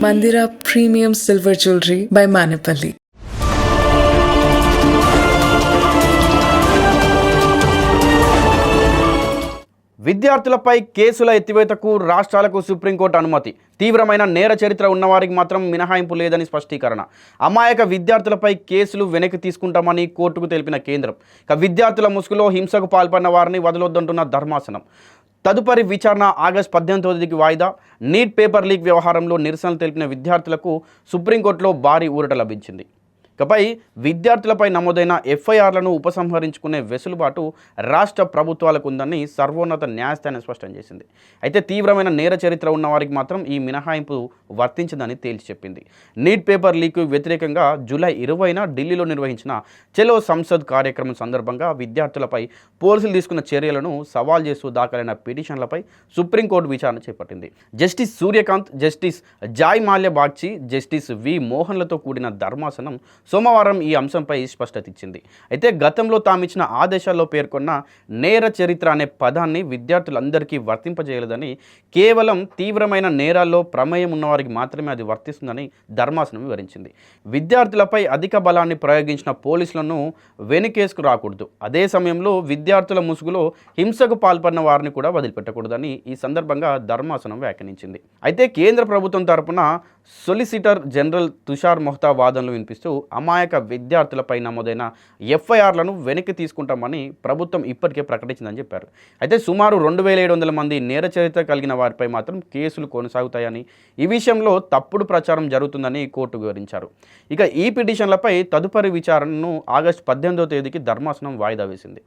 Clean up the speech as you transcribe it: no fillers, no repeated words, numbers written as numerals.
Mandira Premium Silver Jewelry by Manipali. విద్యార్థులపై కేసుల ఎత్తివేతకు రాష్ట్రాలకు సుప్రీంకోర్టు అనుమతి. తీవ్రమైన నేర చరిత్ర ఉన్నవారికి మాత్రం మినహాయింపు లేదని స్పష్టీకరణ. అమాయక విద్యార్థులపై కేసులు వెనక్కి తీసుకుంటామని కోర్టుకు తెలిపిన కేంద్రం. విద్యార్థుల ముసుగులో హింసకు పాల్పడిన వారిని వదలొద్దంటున్న ధర్మాసనం. తదుపరి విచారణ ఆగస్టు 18కి వాయిదా. నీట్ పేపర్ లీక్ వ్యవహారంలో నిరసనలు తెలిపిన విద్యార్థులకు సుప్రీంకోర్టులో భారీ ఊరట లభించింది. ఇకపై విద్యార్థులపై నమోదైన ఎఫ్ఐఆర్లను ఉపసంహరించుకునే వెసులుబాటు రాష్ట్ర ప్రభుత్వాలకు ఉందని సర్వోన్నత న్యాయస్థానం స్పష్టం చేసింది. అయితే తీవ్రమైన నేర చరిత్ర ఉన్న వారికి మాత్రం ఈ మినహాయింపు వర్తించదని తేల్చి చెప్పింది. నీట్ పేపర్ లీక్ వ్యతిరేకంగా జూలై 20న ఢిల్లీలో నిర్వహించిన చలో సంసద్ కార్యక్రమం సందర్భంగా విద్యార్థులపై పోలీసులు తీసుకున్న చర్యలను సవాల్ చేస్తూ దాఖలైన పిటిషన్లపై సుప్రీంకోర్టు విచారణ చేపట్టింది. Justice Suryakant, justice Joymalya Bagchi, justice V మోహన్లతో కూడిన ధర్మాసనం సోమవారం ఈ అంశంపై స్పష్టత ఇచ్చింది. అయితే గతంలో తామిచ్చిన ఆదేశాల్లో పేర్కొన్న నేర చరిత్ర అనే పదాన్ని విద్యార్థులందరికీ వర్తింపజేయలేదని, కేవలం తీవ్రమైన నేరాల్లో ప్రమేయం ఉన్నవారికి మాత్రమే అది వర్తిస్తుందని ధర్మాసనం వివరించింది. విద్యార్థులపై అధిక బలాన్ని ప్రయోగించిన పోలీసులను వెనుకేసుకు రాకూడదు, అదే సమయంలో విద్యార్థుల ముసుగులో హింసకు పాల్పడిన వారిని కూడా వదిలిపెట్టకూడదని ఈ సందర్భంగా ధర్మాసనం వ్యాఖ్యానించింది. అయితే కేంద్ర ప్రభుత్వం తరపున సొలిసిటర్ జనరల్ తుషార్ మెహతా వాదనలు వినిపిస్తూ అమాయక విద్యార్థులపై నమోదైన ఎఫ్ఐఆర్లను వెనక్కి తీసుకుంటామని ప్రభుత్వం ఇప్పటికే ప్రకటించిందని చెప్పారు. అయితే సుమారు 2700 మంది నేర చరిత్ర కలిగిన వారిపై మాత్రం కేసులు కొనసాగుతాయని, ఈ విషయంలో తప్పుడు ప్రచారం జరుగుతుందని కోర్టు వివరించారు. ఇక ఈ పిటిషన్లపై తదుపరి విచారణను ఆగస్టు 18వ తేదీకి ధర్మాసనం వాయిదా వేసింది.